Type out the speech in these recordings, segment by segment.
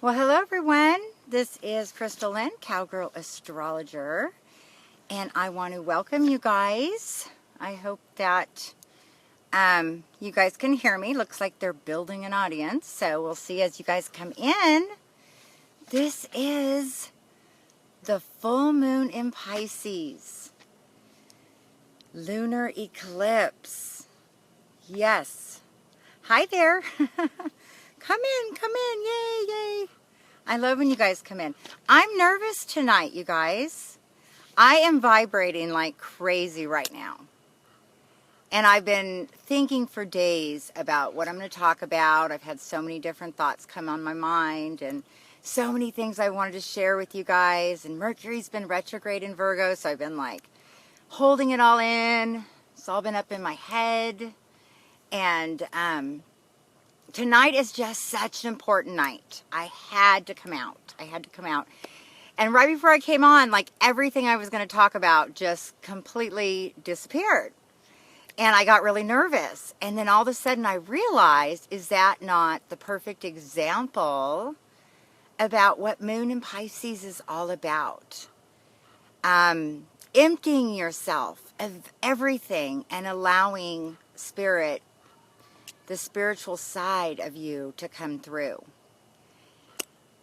Well, hello everyone. This is Chrystal Lynn, Cowgirlastrologer, and I want to welcome you guys. I hope that you guys can hear me. Looks like they're building an audience, so we'll see as you guys come in. This is the full moon in Pisces. Lunar Eclipse. Yes. Hi there. Come in, yay, yay. I love when you guys come in. I'm nervous tonight, you guys. I am vibrating like crazy right now. And I've been thinking for days about what I'm going to talk about. I've had so many different thoughts come on my mind and so many things I wanted to share with you guys. And Mercury's been retrograde in Virgo, so I've been like holding it all in. It's all been up in my head. And tonight is just such an important night. I had to come out. And right before I came on, like everything I was going to talk about just completely disappeared. And I got really nervous. And then all of a sudden I realized, is that not the perfect example about what Moon in Pisces is all about? Emptying yourself of everything and allowing spirit, the spiritual side of you, to come through.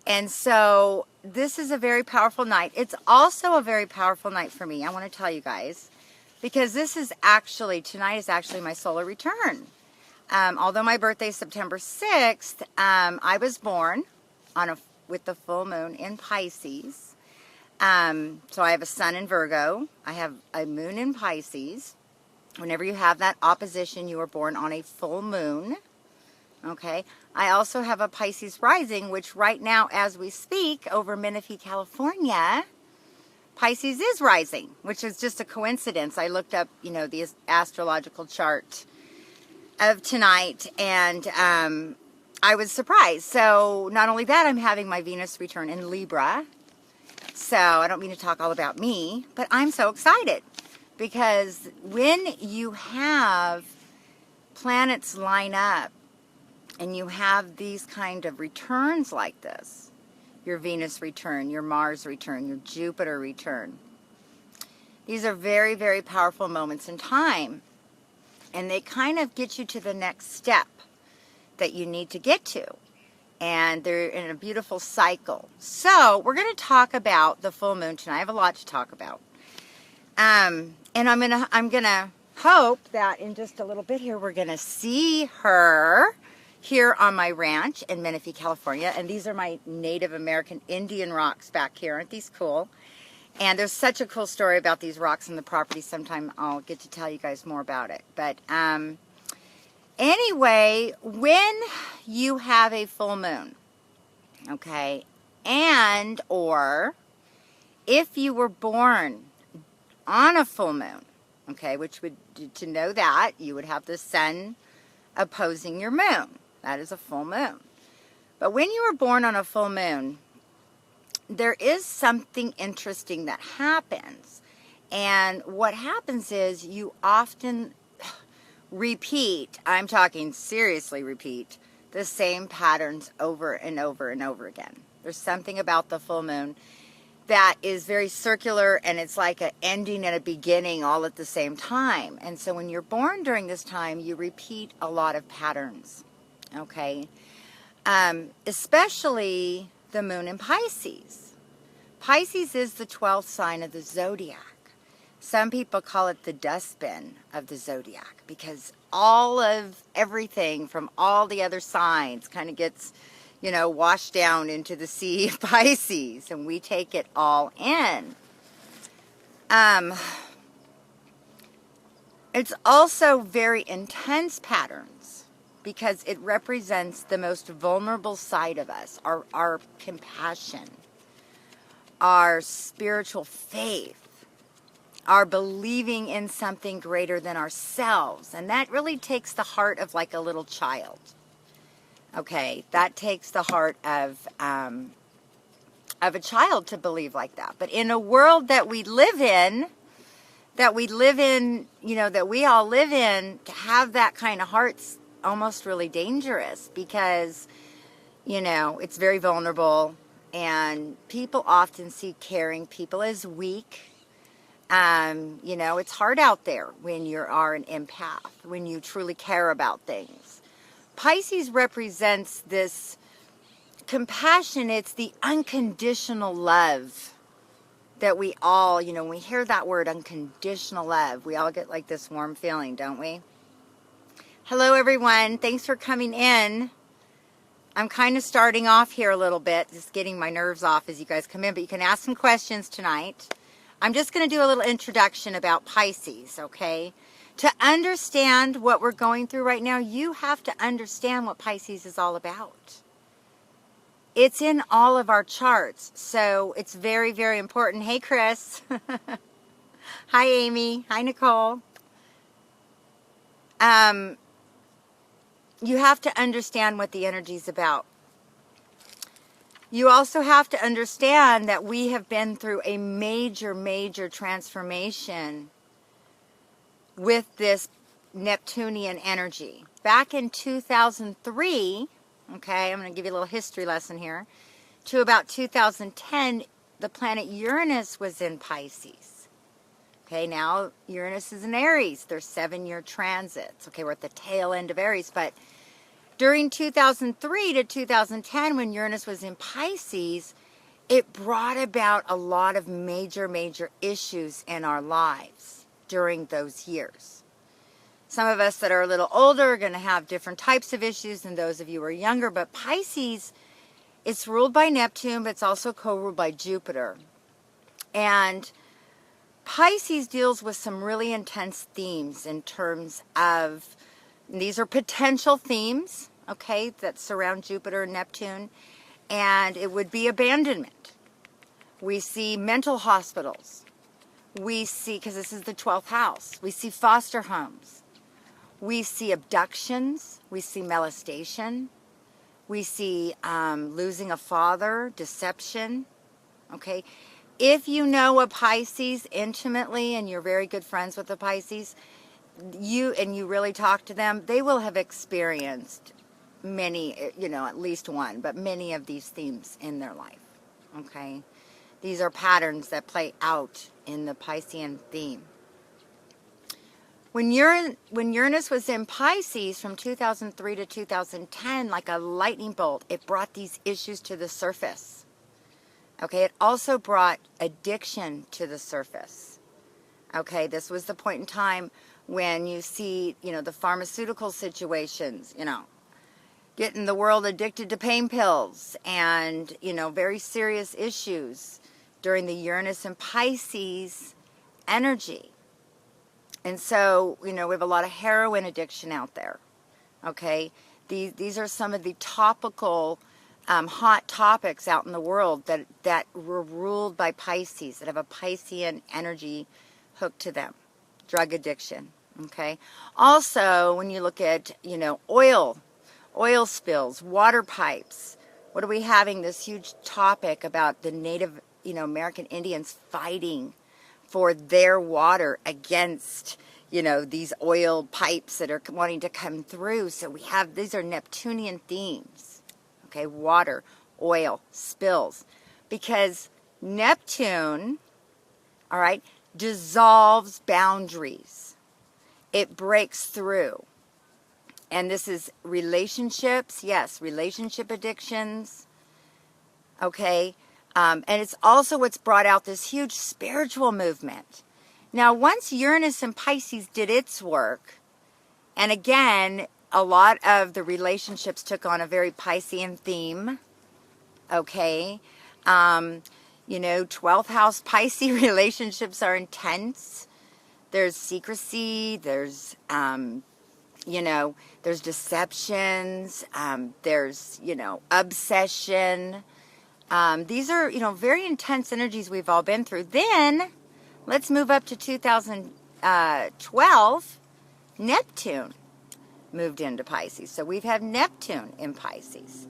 And so this is a very powerful night. It's also a very powerful night for me, I want to tell you guys, because tonight is actually my solar return. Although my birthday is September 6th, I was born with the full moon in Pisces. So I have a sun in Virgo. I have a moon in Pisces. Whenever you have that opposition, you were born on a full moon. Okay. I also have a Pisces rising, which right now, as we speak, over Menifee, California, Pisces is rising, which is just a coincidence. I looked up, the astrological chart of tonight, and I was surprised. So not only that, I'm having my Venus return in Libra. So I don't mean to talk all about me, but I'm so excited. Because when you have planets line up and you have these kind of returns like this, your Venus return, your Mars return, your Jupiter return, these are very, very powerful moments in time. And they kind of get you to the next step that you need to get to. And they're in a beautiful cycle. So we're going to talk about the full moon tonight. I have a lot to talk about. And I'm gonna hope that in just a little bit here, we're gonna see her here on my ranch in Menifee, California. And these are my Native American Indian rocks back here. Aren't these cool? And there's such a cool story about these rocks and the property. Sometime I'll get to tell you guys more about it. But anyway, when you have a full moon, okay, and or if you were born on a full moon, okay, which would, to know that, you would have the sun opposing your moon. That is a full moon. But when you were born on a full moon, there is something interesting that happens. And what happens is you often repeat, I'm talking seriously repeat, the same patterns over and over and over again. There's something about the full moon that is very circular, and it's like an ending and a beginning all at the same time. And so when you're born during this time, you repeat a lot of patterns, okay? Especially the moon in Pisces. Pisces is the 12th sign of the zodiac. Some people call it the dustbin of the zodiac because all of everything from all the other signs kind of gets washed down into the sea of Pisces, and we take it all in. It's also very intense patterns because it represents the most vulnerable side of us, our compassion, our spiritual faith, our believing in something greater than ourselves. And that really takes the heart of like a little child. Okay, that takes the heart of a child to believe like that. But in a world that we live in, that we all live in, to have that kind of heart's almost really dangerous because You know, it's very vulnerable, and people often see caring people as weak. You know, it's hard out there when you are an empath, when you truly care about things. Pisces represents this compassion. It's the unconditional love that we all, you know, when we hear that word unconditional love, we all get like this warm feeling, don't we? Hello, everyone. Thanks for coming in. I'm kind of starting off here a little bit, just getting my nerves off as you guys come in, but you can ask some questions tonight. I'm just going to do a little introduction about Pisces, okay? To understand what we're going through right now, you have to understand what Pisces is all about. It's in all of our charts, so it's very, very important. Hey, Chris. Hi, Amy. Hi, Nicole. You have to understand what the energy is about. You also have to understand that we have been through a major, major transformation with this Neptunian energy. Back in 2003, okay, I'm going to give you a little history lesson here, to about 2010, the planet Uranus was in Pisces. Okay, now Uranus is in Aries. There's 7-year transits. Okay, we're at the tail end of Aries, but during 2003 to 2010, when Uranus was in Pisces, it brought about a lot of major, major issues in our lives during those years. Some of us that are a little older are going to have different types of issues than those of you who are younger, but Pisces, it's ruled by Neptune, but it's also co-ruled by Jupiter. And Pisces deals with some really intense themes in terms of, these are potential themes, okay, that surround Jupiter and Neptune, and it would be abandonment. We see mental hospitals. We see, because this is the 12th house, we see foster homes. We see abductions. We see molestation. We see losing a father, deception, okay. If you know a Pisces intimately and you're very good friends with the Pisces, you really talk to them, they will have experienced many, you know, at least one, but many of these themes in their life, okay? These are patterns that play out in the Piscean theme. When Uranus was in Pisces from 2003 to 2010, like a lightning bolt, it brought these issues to the surface. Okay, it also brought addiction to the surface. Okay, this was the point in time when you see, you know, the pharmaceutical situations, you know, getting the world addicted to pain pills and, you know, very serious issues during the Uranus and Pisces energy. And so, you know, we have a lot of heroin addiction out there, okay? These are some of the topical, hot topics out in the world that were ruled by Pisces, that have a Piscean energy hooked to them. Drug addiction, okay? Also, when you look at, you know, oil spills, water pipes, what are we having? This huge topic about the Native, you know, American Indians fighting for their water against, you know, these oil pipes that are wanting to come through. So we have, these are Neptunian themes, okay, water, oil, spills, because Neptune, all right, dissolves boundaries. It breaks through. And this is relationships, yes, relationship addictions, okay. And it's also what's brought out this huge spiritual movement. Now, once Uranus and Pisces did its work, and again, a lot of the relationships took on a very Piscean theme, okay? You know, 12th house Pisces relationships are intense. There's secrecy, there's, you know, there's deceptions, there's, you know, obsession. These are, you know, very intense energies we've all been through. Then, let's move up to 2012. Neptune moved into Pisces. So we've had Neptune in Pisces.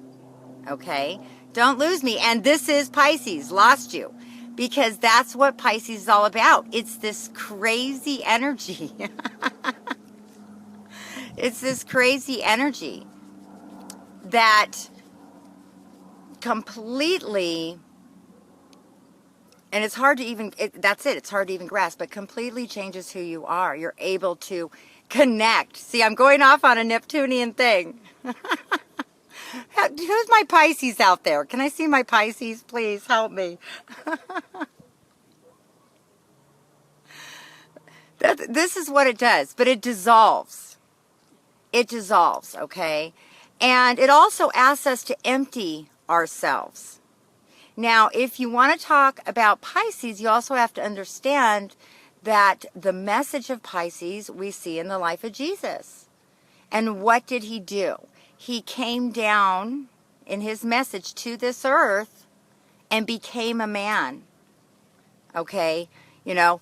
Okay? Don't lose me. And this is Pisces. Lost you. Because that's what Pisces is all about. It's this crazy energy. It's this crazy energy that completely, and it's hard to even, that's it, it's hard to even grasp, but completely changes who you are. You're able to connect. See, I'm going off on a Neptunian thing. Who's my Pisces out there? Can I see my Pisces? Please help me. This is what it does, but it dissolves. It dissolves, okay? And it also asks us to empty ourselves. Now, if you want to talk about Pisces, you also have to understand that the message of Pisces we see in the life of Jesus. And what did he do? He came down in his message to this earth and became a man. Okay? You know,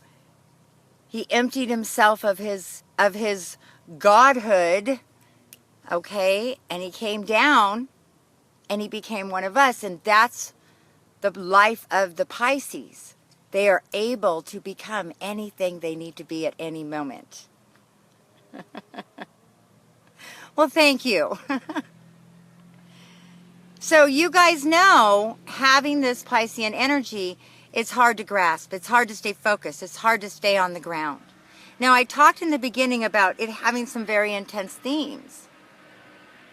he emptied himself of his godhood, okay? And he came down and he became one of us. And that's the life of the Pisces. They are able to become anything they need to be at any moment. Well, thank you. So you guys know, having this Piscean energy, it's hard to grasp. It's hard to stay focused. It's hard to stay on the ground. Now, I talked in the beginning about it having some very intense themes.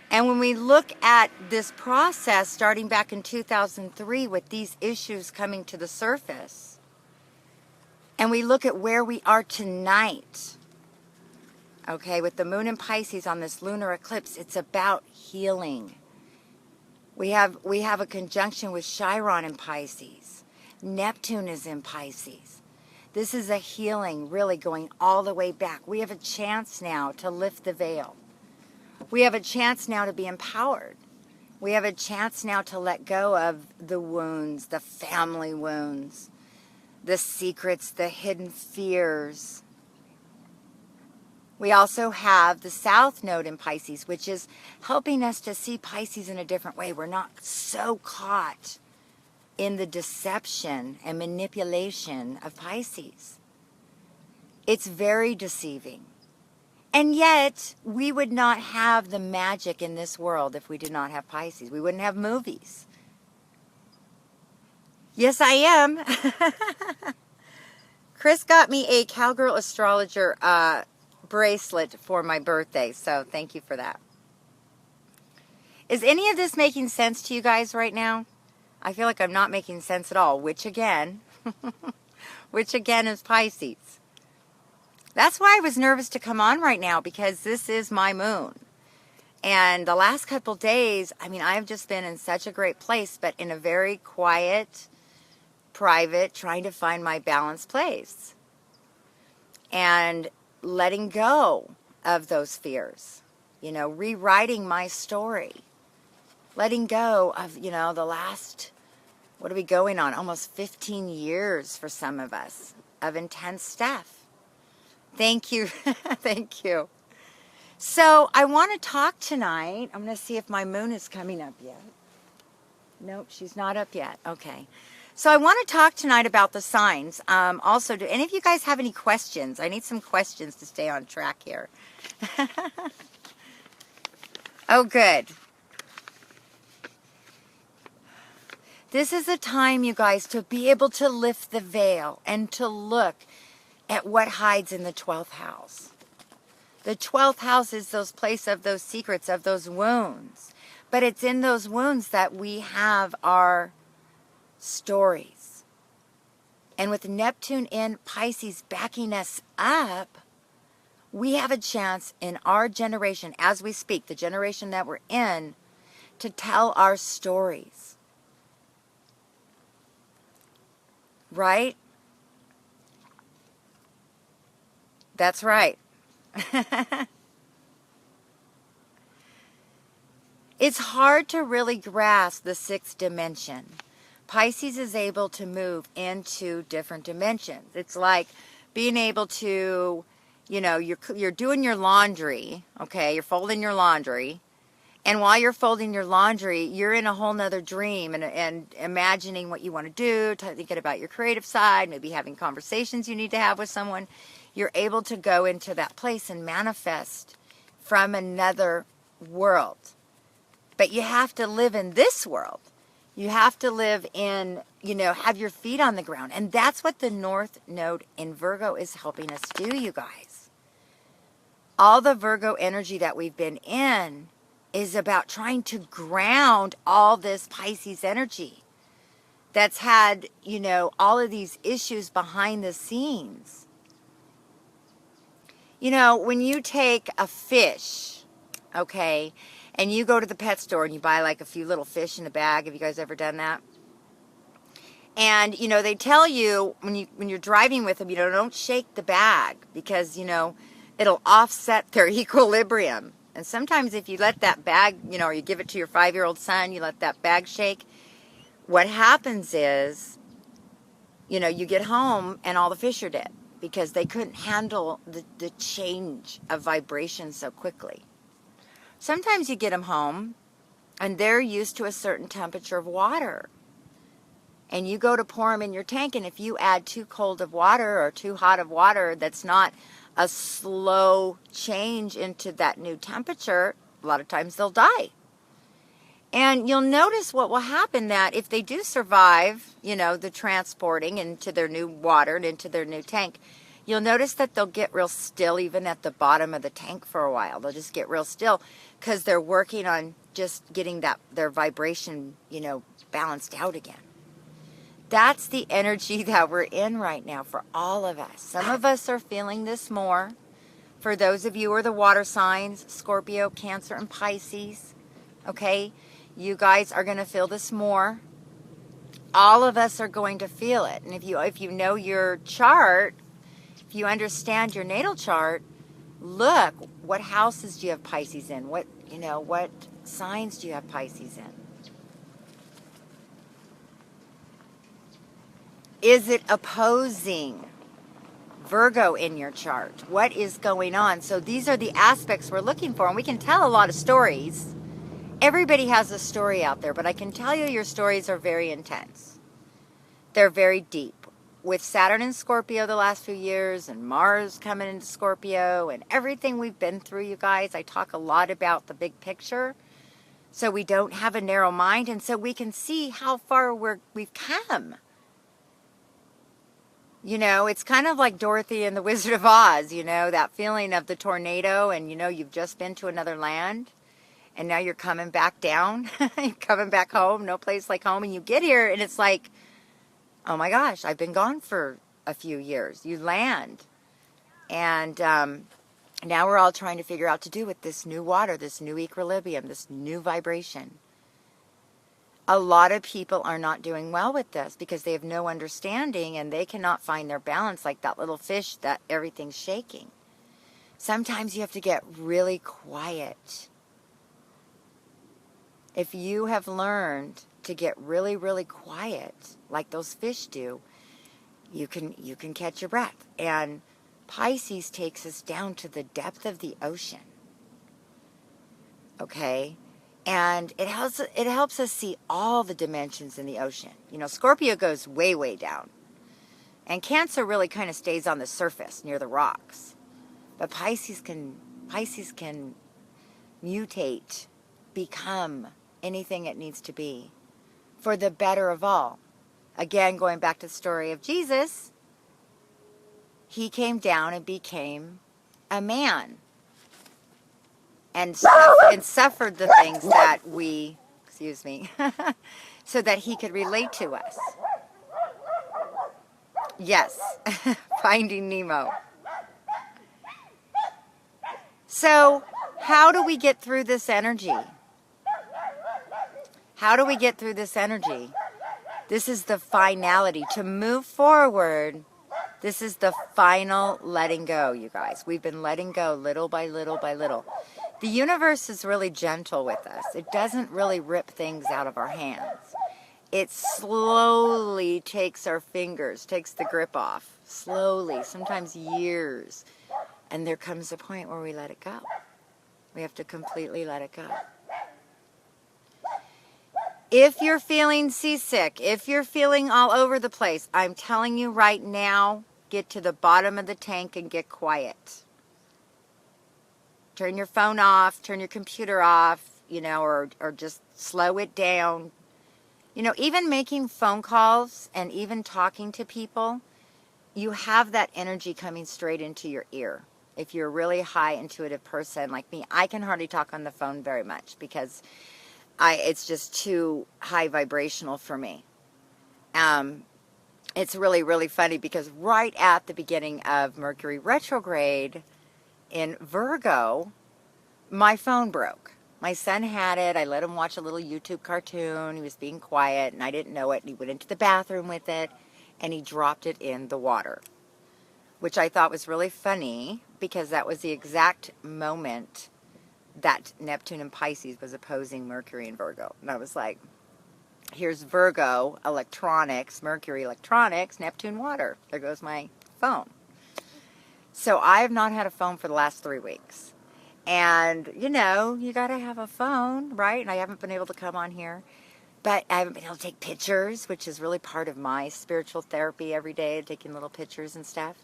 And when we look at this process starting back in 2003 with these issues coming to the surface, and we look at where we are tonight, okay, with the moon in Pisces on this lunar eclipse, it's about healing. We have a conjunction with Chiron in Pisces. Neptune is in Pisces. This is a healing really going all the way back. We have a chance now to lift the veil. We have a chance now to be empowered. We have a chance now to let go of the wounds, the family wounds, the secrets, the hidden fears. We also have the South Node in Pisces, which is helping us to see Pisces in a different way. We're not so caught in the deception and manipulation of Pisces. It's very deceiving. And yet, we would not have the magic in this world if we did not have Pisces. We wouldn't have movies. Yes, I am. Chris got me a Cowgirlastrologer bracelet for my birthday, so thank you for that. Is any of this making sense to you guys right now? I feel like I'm not making sense at all, which again is Pisces. That's why I was nervous to come on right now, because this is my moon. And the last couple days, I mean, I've just been in such a great place, but in a very quiet, private, trying to find my balanced place. And letting go of those fears. You know, rewriting my story. Letting go of, you know, the last, what are we going on? Almost 15 years for some of us of intense stuff. Thank you. Thank you. So I want to talk tonight. I'm going to see if my moon is coming up yet. Nope, she's not up yet. Okay. So I want to talk tonight about the signs. Also, do any of you guys have any questions? I need some questions to stay on track here. Oh, good. This is a time, you guys, to be able to lift the veil and to look at what hides in the 12th house. The 12th house is those place of those secrets, of those wounds. But it's in those wounds that we have our stories. And with Neptune in Pisces backing us up, we have a chance in our generation, as we speak, the generation that we're in, to tell our stories. Right? That's right. It's hard to really grasp the sixth dimension. Pisces is able to move into different dimensions. It's like being able to, you know, you're doing your laundry, okay? You're folding your laundry. And while you're folding your laundry, you're in a whole nother dream and imagining what you want to do, thinking about your creative side, maybe having conversations you need to have with someone. You're able to go into that place and manifest from another world. But you have to live in this world. You have to live in, have your feet on the ground. And that's what the North Node in Virgo is helping us do, you guys. All the Virgo energy that we've been in is about trying to ground all this Pisces energy that's had, all of these issues behind the scenes. When you take a fish, okay, and you go to the pet store and you buy like a few little fish in a bag. Have you guys ever done that? And, they tell you when you're driving with them, don't shake the bag because, it'll offset their equilibrium. And sometimes if you let that bag, or you give it to your 5-year-old son, you let that bag shake, what happens is, you get home and all the fish are dead because they couldn't handle the change of vibration so quickly. Sometimes you get them home and they're used to a certain temperature of water. And you go to pour them in your tank, and if you add too cold of water or too hot of water that's not a slow change into that new temperature, a lot of times they'll die. And you'll notice what will happen, that if they do survive, the transporting into their new water and into their new tank, you'll notice that they'll get real still even at the bottom of the tank for a while. They'll just get real still because they're working on just getting their vibration, balanced out again. That's the energy that we're in right now for all of us. Some of us are feeling this more. For those of you who are the water signs, Scorpio, Cancer, and Pisces, okay, you guys are going to feel this more. All of us are going to feel it. And if you know your chart, if you understand your natal chart, look, what houses do you have Pisces in? What signs do you have Pisces in? Is it opposing Virgo in your chart? What is going on? So these are the aspects we're looking for, and we can tell a lot of stories. Everybody has a story out there, but I can tell you your stories are very intense. They're very deep. With Saturn in Scorpio the last few years, and Mars coming into Scorpio, and everything we've been through, you guys, I talk a lot about the big picture, so we don't have a narrow mind, and so we can see how far we've come. It's kind of like Dorothy and the Wizard of Oz, that feeling of the tornado, and you've just been to another land, and now you're coming back down, you're coming back home, no place like home, and you get here, and it's like, oh my gosh, I've been gone for a few years. You land, and now we're all trying to figure out what to do with this new water, this new equilibrium, this new vibration. A lot of people are not doing well with this because they have no understanding and they cannot find their balance, like that little fish that everything's shaking. Sometimes you have to get really quiet. If you have learned to get really, really quiet, like those fish do, you can catch your breath. And Pisces takes us down to the depth of the ocean. Okay? And it helps us see all the dimensions in the ocean. Scorpio goes way, way down. And Cancer really kind of stays on the surface near the rocks. But Pisces can mutate, become anything it needs to be for the better of all. Again, going back to the story of Jesus, he came down and became a man. And suffered the things that we, so that he could relate to us. Yes, Finding Nemo. So, how do we get through this energy? How do we get through this energy? This is the finality. To move forward, this is the final letting go, you guys. We've been letting go little by little by little. The universe is really gentle with us. It doesn't really rip things out of our hands. It slowly takes our fingers, takes the grip off. Slowly, sometimes years. And there comes a point where we let it go. We have to completely let it go. If you're feeling seasick, if you're feeling all over the place, I'm telling you right now, get to the bottom of the tank and get quiet. Turn your phone off, turn your computer off, or just slow it down You know, even making phone calls and even talking to people, you have that energy coming straight into your ear. If you're a really high intuitive person like me, I can hardly talk on the phone very much because it's just too high vibrational for me. It's really, really funny because right at the beginning of Mercury retrograde in Virgo, my phone broke. My son had it. I let him watch a little YouTube cartoon. He was being quiet, and I didn't know it. And he went into the bathroom with it, and he dropped it in the water, which I thought was really funny because that was the exact moment that Neptune and Pisces was opposing Mercury and Virgo. And I was like, here's Virgo, electronics, Mercury, electronics, Neptune, water. There goes my phone. So I have not had a phone for the last 3 weeks. And, you know, you got to have a phone, right? And I haven't been able to come on here. But I haven't been able to take pictures, which is really part of my spiritual therapy every day, taking little pictures and stuff.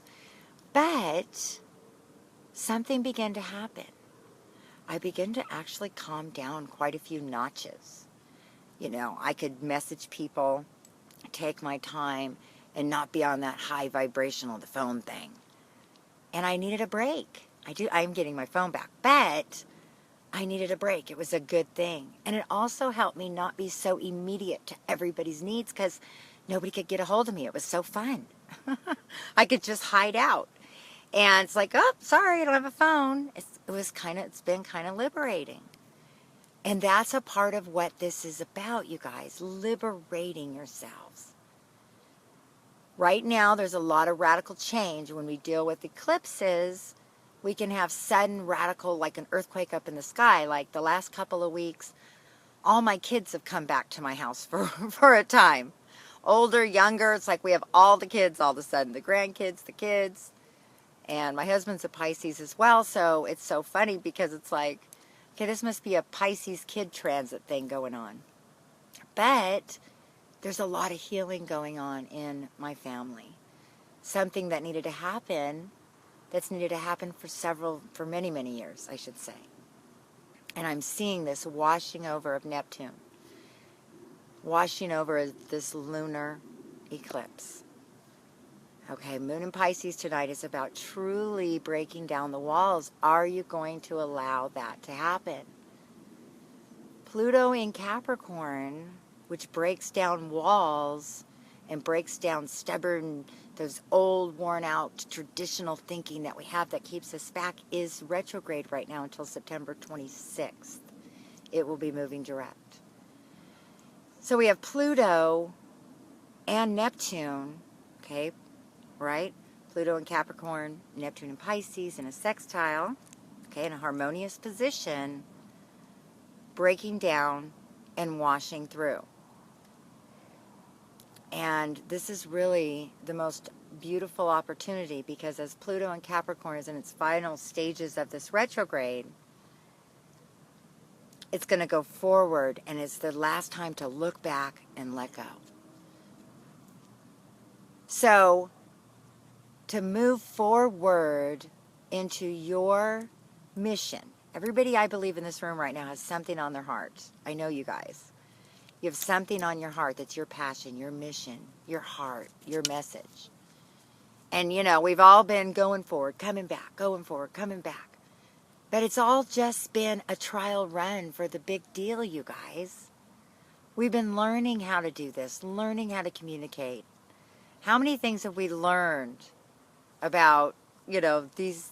But something began to happen. I began to actually calm down quite a few notches. You know, I could message people, take my time, and not be on that high vibrational, the phone thing. And I needed a break. I'm getting my phone back, but I needed a break. It was a good thing. And it also helped me not be so immediate to everybody's needs because nobody could get a hold of me. It was so fun. I could just hide out. And it's like, oh, sorry, I don't have a phone. It's been kind of liberating. And that's a part of what this is about, you guys, liberating yourselves. Right now, there's a lot of radical change. When we deal with eclipses, we can have sudden radical, like an earthquake up in the sky. Like the last couple of weeks, all my kids have come back to my house for a time. Older, younger, it's like we have all the kids all of a sudden. The grandkids, the kids. And my husband's a Pisces as well, so it's so funny because it's like, okay, this must be a Pisces kid transit thing going on. But there's a lot of healing going on in my family. Something that needed to happen, that's needed to happen for many, many years, I should say. And I'm seeing this washing over of Neptune, washing over this lunar eclipse. Okay, Moon in Pisces tonight is about truly breaking down the walls. Are you going to allow that to happen? Pluto in Capricorn, which breaks down walls and breaks down stubborn, those old, worn-out, traditional thinking that we have that keeps us back, is retrograde right now until September 26th. It will be moving direct. So we have Pluto and Neptune, okay, right? Pluto in Capricorn, Neptune in Pisces in a sextile, okay, in a harmonious position, breaking down and washing through. And this is really the most beautiful opportunity because as Pluto in Capricorn is in its final stages of this retrograde, it's going to go forward and it's the last time to look back and let go. So, to move forward into your mission. Everybody I believe in this room right now has something on their heart. I know you guys. You have something on your heart that's your passion, your mission, your heart, your message. And, you know, we've all been going forward, coming back, going forward, coming back. But it's all just been a trial run for the big deal, you guys. We've been learning how to do this, learning how to communicate. How many things have we learned about, you know, these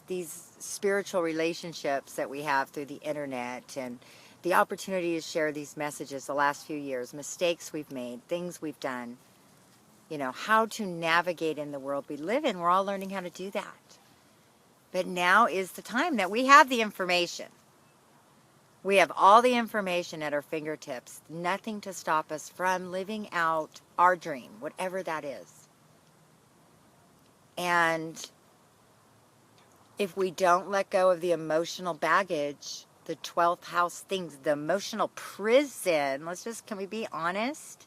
spiritual relationships that we have through the internet and the opportunity to share these messages the last few years, mistakes we've made, things we've done, you know, how to navigate in the world we live in. We're all learning how to do that. But now is the time that we have the information. We have all the information at our fingertips. Nothing to stop us from living out our dream, whatever that is. And if we don't let go of the emotional baggage, the 12th house things, the emotional prison, can we be honest?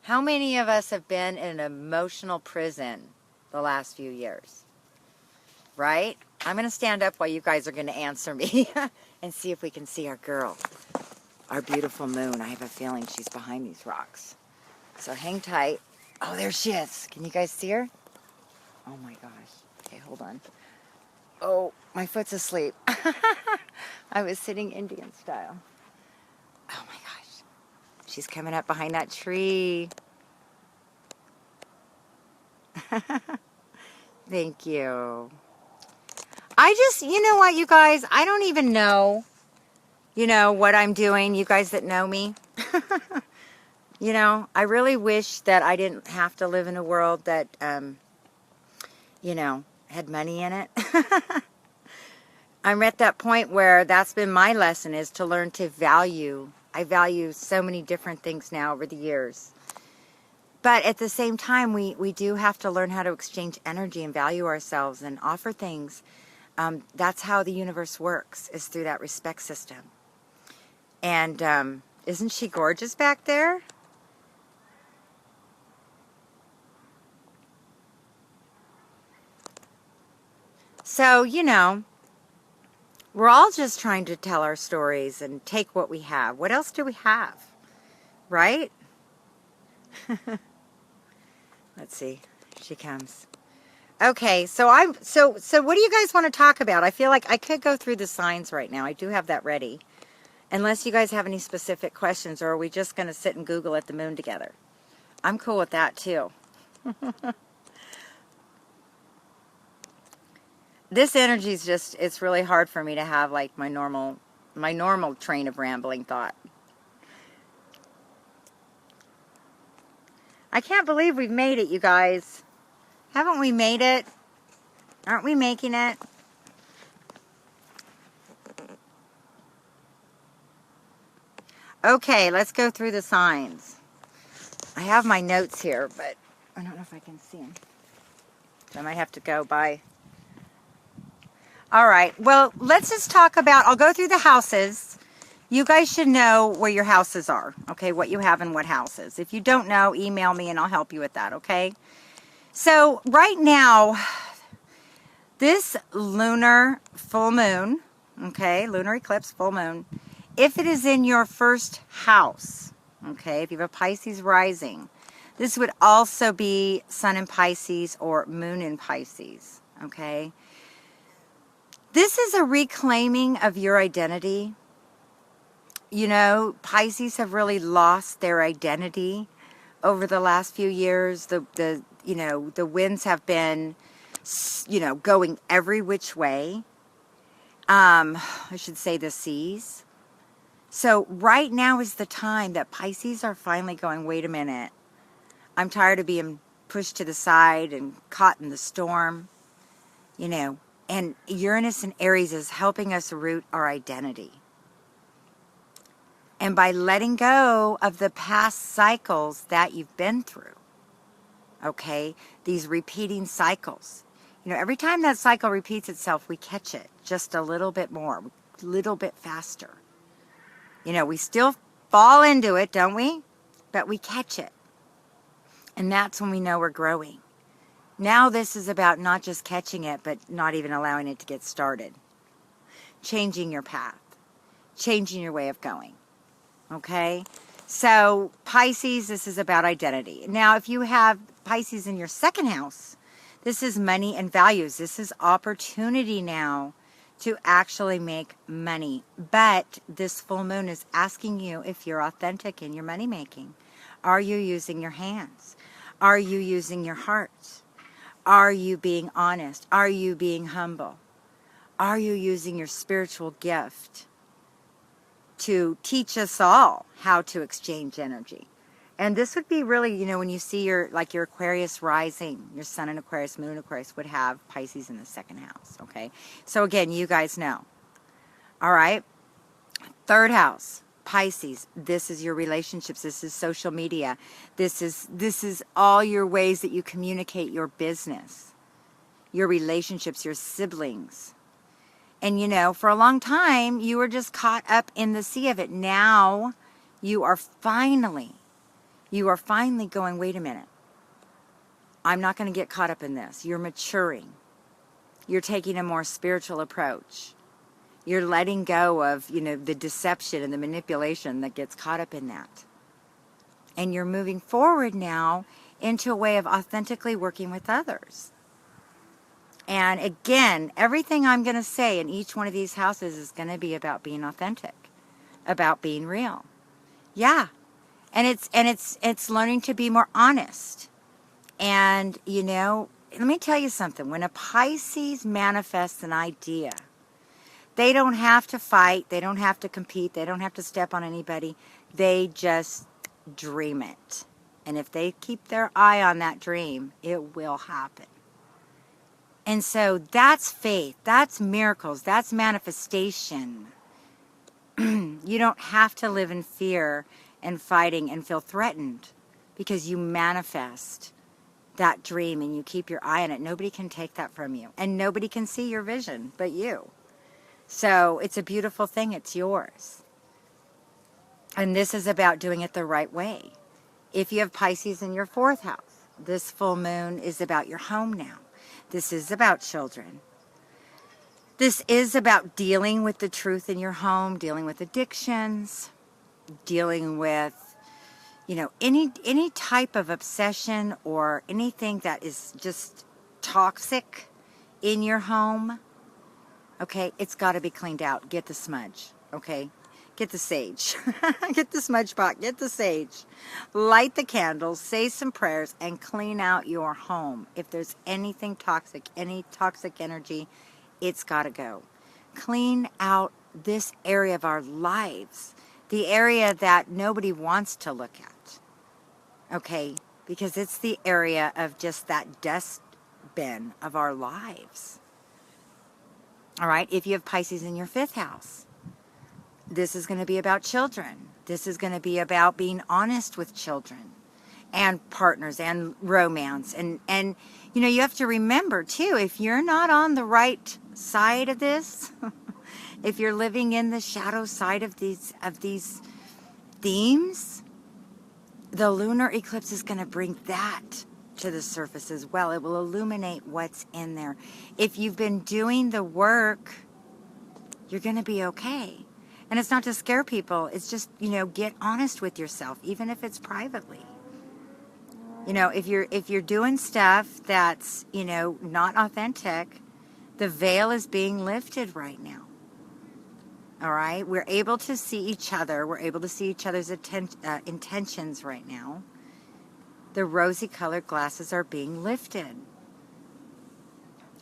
How many of us have been in an emotional prison the last few years? Right? I'm going to stand up while you guys are going to answer me and see if we can see our girl. our beautiful moon. I have a feeling she's behind these rocks. So hang tight. Oh, there she is. Can you guys see her? Oh my gosh. Okay, hold on. Oh, my foot's asleep. I was sitting Indian style. Oh my gosh. She's coming up behind that tree. Thank you. You know what, you guys? I don't even know, what I'm doing. You guys that know me. I really wish that I didn't have to live in a world that, had money in it. I'm at that point where that's been my lesson, is to learn to value. I value so many different things now over the years. But at the same time, we do have to learn how to exchange energy and value ourselves and offer things. That's how the universe works, is through that respect system. And isn't she gorgeous back there? So, we're all just trying to tell our stories and take what we have. What else do we have? Right? Let's see. She comes. Okay, so what do you guys want to talk about? I feel like I could go through the signs right now. I do have that ready. Unless you guys have any specific questions, or are we just going to sit and Google at the moon together? I'm cool with that too. This energy is just, it's really hard for me to have like my normal train of rambling thought. I can't believe we've made it, you guys. Haven't we made it? Aren't we making it? Okay, let's go through the signs. I have my notes here, but I don't know if I can see them. I might have to go by. All right, well, let's just talk about, I'll go through the houses. You guys should know where your houses are, okay, what you have in what houses. If you don't know, email me and I'll help you with that, okay? So right now, this lunar full moon, okay, lunar eclipse full moon, if it is in your first house, okay, if you have a Pisces rising, this would also be sun in Pisces or moon in Pisces, okay? This is a reclaiming of your identity. Pisces have really lost their identity over the last few years. The winds have been, going every which way. I should say the seas. So right now is the time that Pisces are finally going, wait a minute. I'm tired of being pushed to the side and caught in the storm, And Uranus and Aries is helping us root our identity. And by letting go of the past cycles that you've been through, okay, these repeating cycles. Every time that cycle repeats itself, we catch it just a little bit more, a little bit faster. We still fall into it, don't we? But we catch it. And that's when we know we're growing. Now this is about not just catching it, but not even allowing it to get started. Changing your path. Changing your way of going. Okay? So Pisces, this is about identity. Now if you have Pisces in your second house, this is money and values. This is opportunity now to actually make money. But this full moon is asking you if you're authentic in your money making. Are you using your hands? Are you using your heart? Are you being honest? Are you being humble? Are you using your spiritual gift to teach us all how to exchange energy? And this would be really, when you see your Aquarius rising, your sun in Aquarius, moon in Aquarius would have Pisces in the second house, okay? So again, you guys know. All right? Third house, Pisces. This is your relationships. This is social media. This is all your ways that you communicate your business, your relationships, your siblings. And for a long time, you were just caught up in the sea of it. Now you are finally going, wait a minute. I'm not going to get caught up in this. You're maturing. You're taking a more spiritual approach. You're letting go of, the deception and the manipulation that gets caught up in that. And you're moving forward now into a way of authentically working with others. And again, everything I'm going to say in each one of these houses is going to be about being authentic, about being real. Yeah. And it's learning to be more honest. And, let me tell you something. When a Pisces manifests an idea, they don't have to fight. They don't have to compete. They don't have to step on anybody. They just dream it. And if they keep their eye on that dream, it will happen. And so that's faith. That's miracles. That's manifestation. You don't have to live in fear and fighting and feel threatened because you manifest that dream and you keep your eye on it. Nobody can take that from you. And nobody can see your vision but you. So it's a beautiful thing. It's yours. And this is about doing it the right way. If you have Pisces in your 4th house, this full moon is about your home now. This is about children. This is about dealing with the truth in your home, dealing with addictions, dealing with, any type of obsession or anything that is just toxic in your home. Okay, it's got to be cleaned out. Get the smudge, okay? Get the sage. Get the smudge pot. Get the sage. Light the candles. Say some prayers and clean out your home. If there's anything toxic, any toxic energy, it's got to go. Clean out this area of our lives. The area that nobody wants to look at. Okay? Because it's the area of just that dustbin of our lives. All right? If you have Pisces in your 5th house, this is going to be about children. This is going to be about being honest with children and partners and romance. And you have to remember, too, if you're not on the right side of this, if you're living in the shadow side of these themes, the lunar eclipse is going to bring that to the surface as well. It will illuminate what's in there. If you've been doing the work, you're going to be okay. And it's not to scare people. It's just, get honest with yourself, even if it's privately. If you're doing stuff that's, not authentic, the veil is being lifted right now. All right? We're able to see each other. We're able to see each other's intentions right now. The rosy colored glasses are being lifted.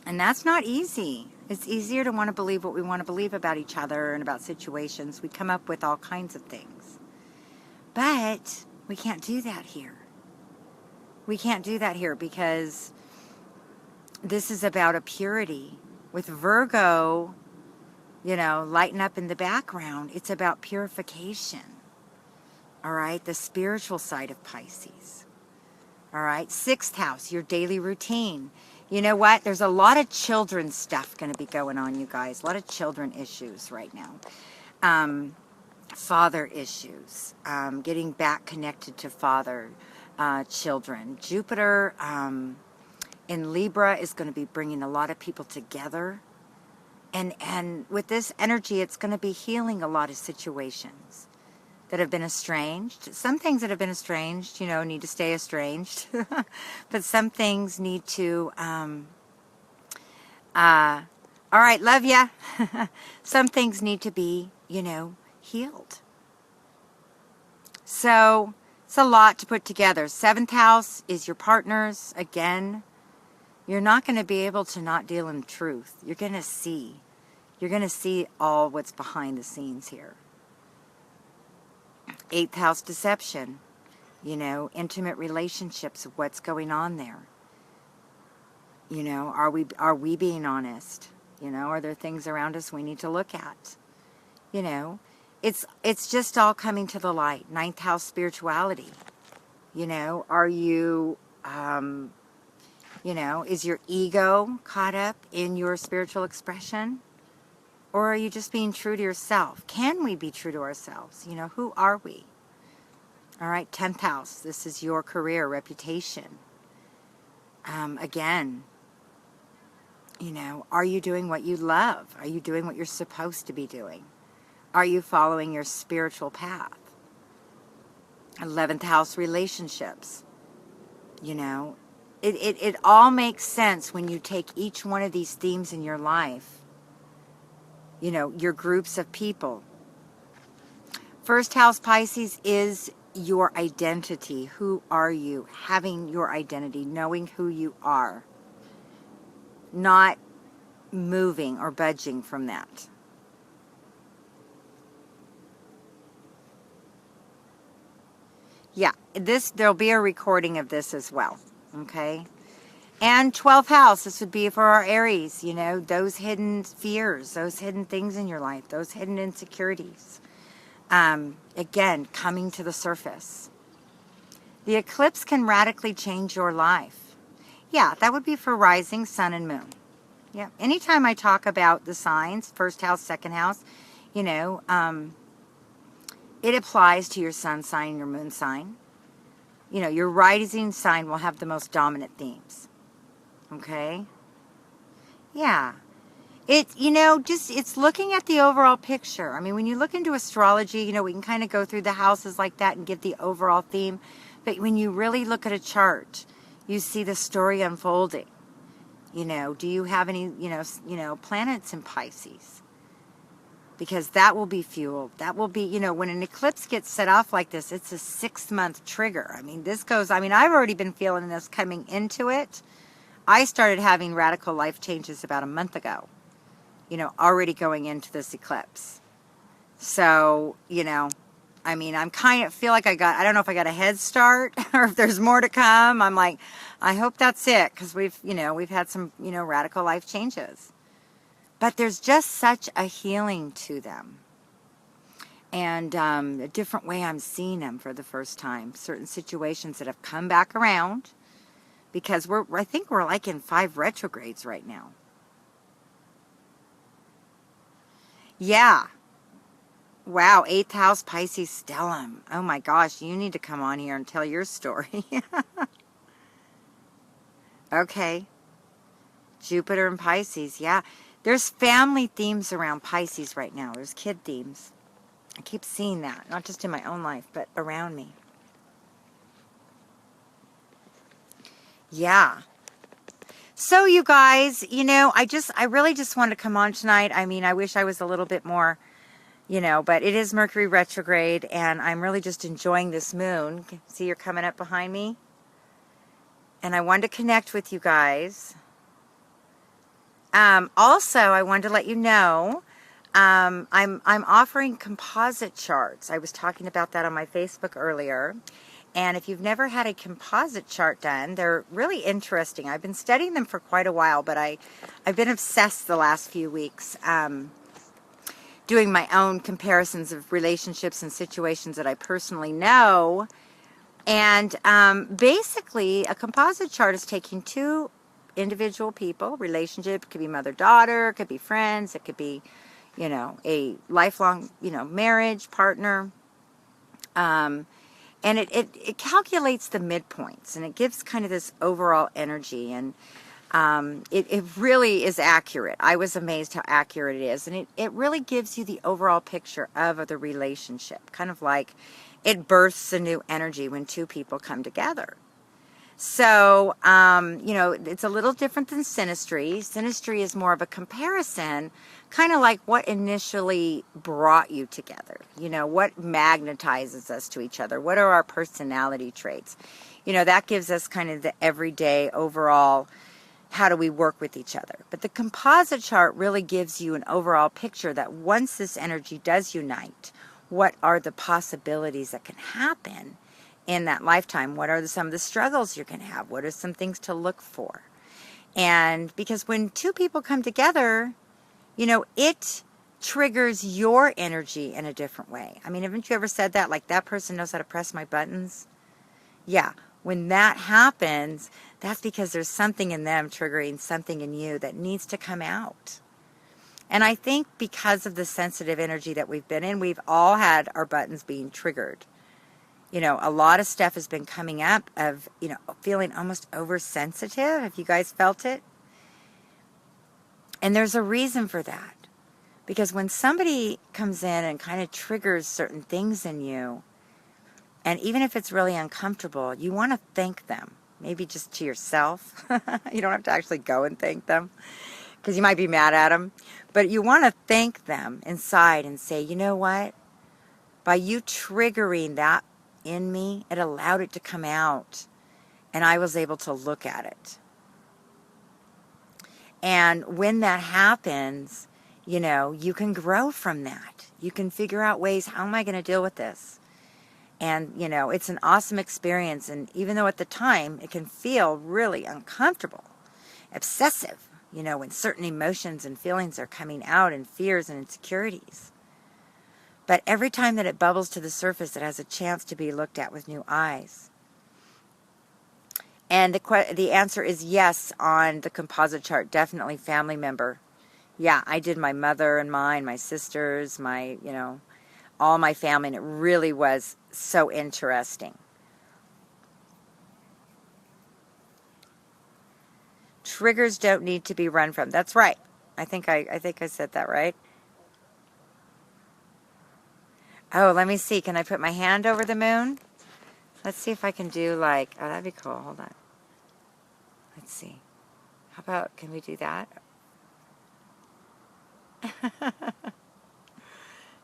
And that's not easy. It's easier to want to believe what we want to believe about each other and about situations. We come up with all kinds of things. But we can't do that here. We can't do that here because this is about a purity. With Virgo, lighting up in the background, it's about purification. All right? The spiritual side of Pisces. All right? 6th house, your daily routine. You know what? There's a lot of children stuff going to be going on, you guys. A lot of children issues right now. Father issues. Getting back connected to father, children. Jupiter in Libra is going to be bringing a lot of people together. And with this energy, it's going to be healing a lot of situations that have been estranged. Some things that have been estranged, need to stay estranged. But some things need to, all right, love ya. Some things need to be, healed. So it's a lot to put together. 7th house is your partners. Again, you're not going to be able to not deal in truth. You're going to see. You're going to see all what's behind the scenes here. 8th house deception, intimate relationships, what's going on there. Are we being honest? Are there things around us we need to look at? It's just all coming to the light. 9th house spirituality. Are you, is your ego caught up in your spiritual expression? Or are you just being true to yourself? Can we be true to ourselves? Who are we? All right, 10th house. This is your career, reputation. Again, You know, are you doing what you love? Are you doing what you're supposed to be doing? Are you following your spiritual path? 11th house relationships. You know, it all makes sense when you take each one of these themes in your life. You know, your groups of people. First house Pisces is your identity. Who are you? Having your identity, knowing who you are. Not moving or budging from that. Yeah, there'll be a recording of this as well, okay? And 12th house, this would be for our Aries, you know, those hidden fears, those hidden things in your life, those hidden insecurities. Again, coming to the surface. The eclipse can radically change your life. Yeah, that would be for rising, sun, and moon. Yeah, anytime I talk about the signs, first house, second house, you know, it applies to your sun sign and your moon sign. You know, your rising sign will have the most dominant themes. Okay? Yeah. You know, it's looking at the overall picture. I mean, when you look into astrology, you know, we can kind of go through the houses like that and get the overall theme. But when you really look at a chart, you see the story unfolding. You know, do you have any, you know, planets in Pisces? Because that will be fueled. That will be, you know, when an eclipse gets set off like this, it's a 6-month trigger. I mean, I've already been feeling this coming into it. I started having radical life changes about a month ago, you know, already going into this eclipse. So, you know, I mean, I don't know if I got a head start or if there's more to come. I'm like, I hope that's it, because we've had some, you know, radical life changes. But there's just such a healing to them. And a different way I'm seeing them for the first time. Certain situations that have come back around, because I think we're like in 5 retrogrades right now. Yeah. Wow, 8th house Pisces stellium. Oh my gosh, you need to come on here and tell your story. Okay. Jupiter and Pisces, yeah. There's family themes around Pisces right now. There's kid themes. I keep seeing that, not just in my own life, but around me. Yeah. So you guys, you know, I really just wanted to come on tonight. I mean, I wish I was a little bit more, you know, but it is Mercury retrograde, and I'm really just enjoying this moon. See, you're coming up behind me. And I wanted to connect with you guys. Also, I wanted to let you know, I'm offering composite charts. I was talking about that on my Facebook earlier. And if you've never had a composite chart done, they're really interesting. I've been studying them for quite a while, but I've been obsessed the last few weeks doing my own comparisons of relationships and situations that I personally know. And basically, a composite chart is taking 2 individual people, relationship, it could be mother-daughter, it could be friends, it could be, you know, a lifelong, you know, marriage, partner. And it calculates the midpoints, and it gives kind of this overall energy, and it really is accurate. I was amazed how accurate it is, and it really gives you the overall picture of the relationship, kind of like it bursts a new energy when 2 people come together. So, you know, it's a little different than synastry. Synastry is more of a comparison, kind of like what initially brought you together. You know, what magnetizes us to each other? What are our personality traits? You know, that gives us kind of the everyday overall, how do we work with each other? But the composite chart really gives you an overall picture that once this energy does unite, what are the possibilities that can happen in that lifetime? What are some of the struggles you're going to have? What are some things to look for? And because when 2 people come together, you know, it triggers your energy in a different way. I mean, haven't you ever said that? Like, that person knows how to press my buttons? Yeah. When that happens, that's because there's something in them triggering something in you that needs to come out. And I think because of the sensitive energy that we've been in, we've all had our buttons being triggered. You know, a lot of stuff has been coming up of, you know, feeling almost oversensitive. Have you guys felt it? And there's a reason for that. Because when somebody comes in and kind of triggers certain things in you, and even if it's really uncomfortable, you want to thank them. Maybe just to yourself. You don't have to actually go and thank them, because you might be mad at them. But you want to thank them inside and say, you know what? By you triggering that in me, it allowed it to come out. And I was able to look at it. And when that happens, you know, you can grow from that. You can figure out ways, how am I going to deal with this? And, you know, it's an awesome experience. And even though at the time it can feel really uncomfortable, obsessive, you know, when certain emotions and feelings are coming out, and fears and insecurities. But every time that it bubbles to the surface, it has a chance to be looked at with new eyes. And the answer is yes on the composite chart. Definitely family member. Yeah, I did my mother and mine, my sisters, my, you know, all my family. And it really was so interesting. Triggers don't need to be run from. That's right. I think I said that right. Oh, let me see. Can I put my hand over the moon? Let's see if I can do like, oh, that'd be cool. Hold on. Let's see. How about, can we do that?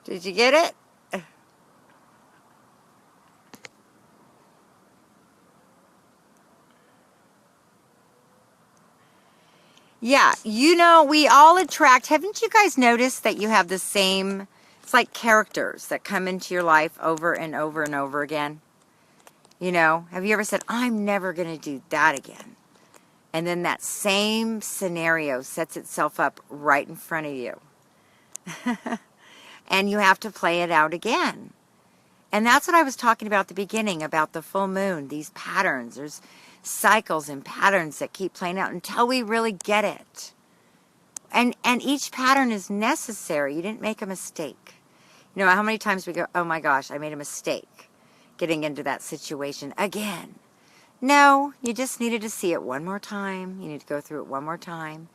Did you get it? Yeah, you know, we all attract, haven't you guys noticed that you have the same, it's like characters that come into your life over and over and over again? You know, have you ever said, I'm never going to do that again? And then that same scenario sets itself up right in front of you. And you have to play it out again. And that's what I was talking about at the beginning, about the full moon, these patterns. There's cycles and patterns that keep playing out until we really get it. And each pattern is necessary. You didn't make a mistake. You know, how many times we go, oh my gosh, I made a mistake getting into that situation again. No, you just needed to see it one more time. You need to go through it one more time.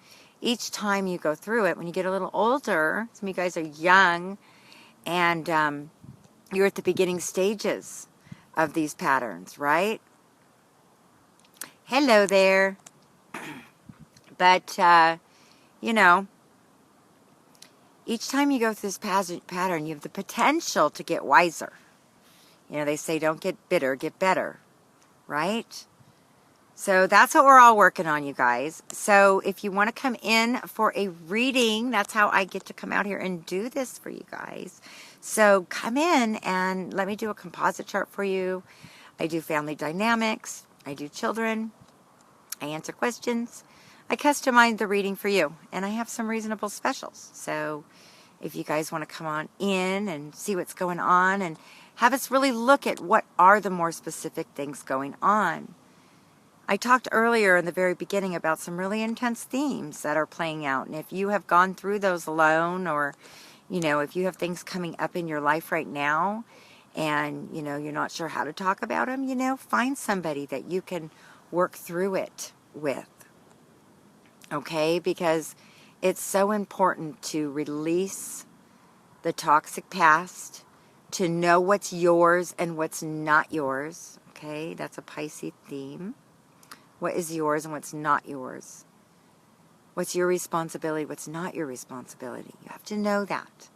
Each time you go through it, when you get a little older, some of you guys are young, and you're at the beginning stages of these patterns, right? Hello there. But, you know, each time you go through this pattern, you have the potential to get wiser. You know, they say don't get bitter, get better, right? So that's what we're all working on, you guys. So if you want to come in for a reading, that's how I get to come out here and do this for you guys. So come in and let me do a composite chart for you. I do family dynamics. I do children. I answer questions. I customize the reading for you. And I have some reasonable specials. So if you guys want to come on in and see what's going on and have us really look at what are the more specific things going on. I talked earlier in the very beginning about some really intense themes that are playing out. And if you have gone through those alone, or, you know, if you have things coming up in your life right now and, you know, you're not sure how to talk about them, you know, find somebody that you can work through it with. Okay? Because it's so important to release the toxic past, to know what's yours and what's not yours. Okay? That's a Pisces theme. What is yours and what's not yours? What's your responsibility? What's not your responsibility? You have to know that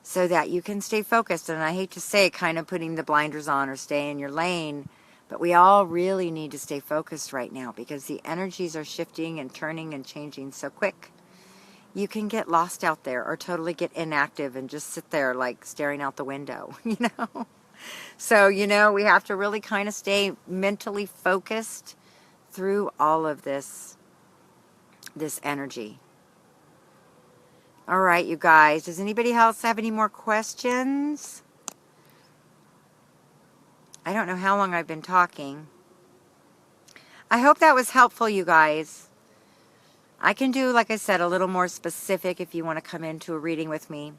so that you can stay focused. And I hate to say kind of putting the blinders on or stay in your lane, but we all really need to stay focused right now because the energies are shifting and turning and changing so quick. You can get lost out there or totally get inactive and just sit there like staring out the window, you know? So, you know, we have to really kind of stay mentally focused through all of this energy. All right, you guys. Does anybody else have any more questions? I don't know how long I've been talking. I hope that was helpful, you guys. I can do, like I said, a little more specific if you want to come into a reading with me.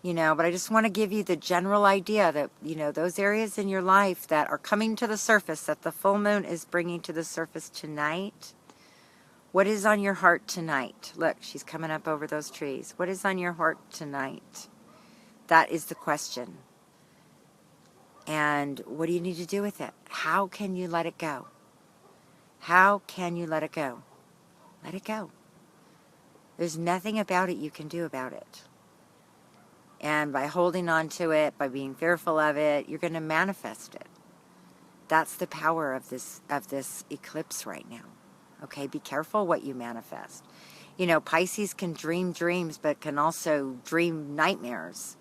You know, but I just want to give you the general idea that, you know, those areas in your life that are coming to the surface, that the full moon is bringing to the surface tonight, What is on your heart tonight? Look, she's coming up over those trees. What is on your heart tonight? That is the question. And what do you need to do with it? How can you let it go? How can you let it go? Let it go. There's nothing about it you can do about it. And by holding on to it, by being fearful of it, you're going to manifest it. That's the power of this eclipse right now. Okay, be careful what you manifest. You know, Pisces can dream dreams, but can also dream nightmares.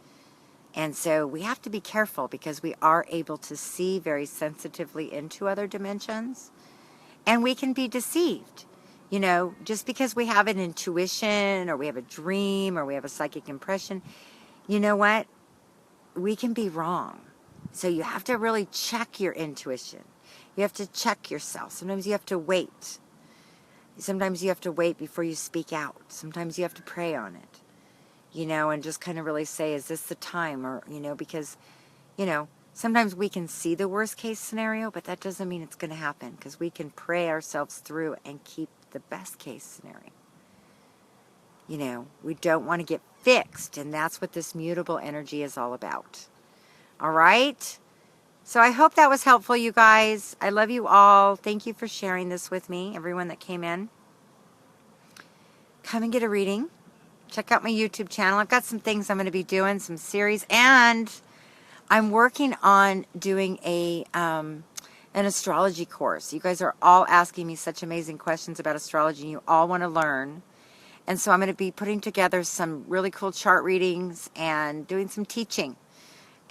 And so we have to be careful because we are able to see very sensitively into other dimensions. And we can be deceived. You know, just because we have an intuition or we have a dream or we have a psychic impression, you know what? We can be wrong. So you have to really check your intuition. You have to check yourself. Sometimes you have to wait. Sometimes you have to wait before you speak out. Sometimes you have to pray on it, you know, and just kind of really say, is this the time? Or, you know, because, you know, sometimes we can see the worst case scenario, but that doesn't mean it's going to happen because we can pray ourselves through and keep the best case scenario. You know, we don't want to get fixed, and that's what this mutable energy is all about. All right? So I hope that was helpful, you guys. I love you all. Thank you for sharing this with me, everyone that came in. Come and get a reading. Check out my YouTube channel. I've got some things I'm going to be doing, some series, and I'm working on doing an astrology course. You guys are all asking me such amazing questions about astrology, and you all want to learn. And so I'm going to be putting together some really cool chart readings and doing some teaching.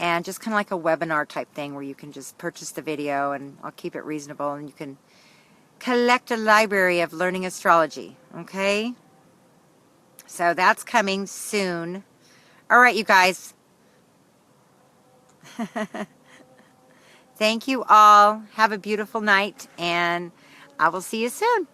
And just kind of like a webinar type thing where you can just purchase the video, and I'll keep it reasonable, and you can collect a library of learning astrology. Okay? So that's coming soon. All right, you guys. Thank you all. Have a beautiful night, and I will see you soon.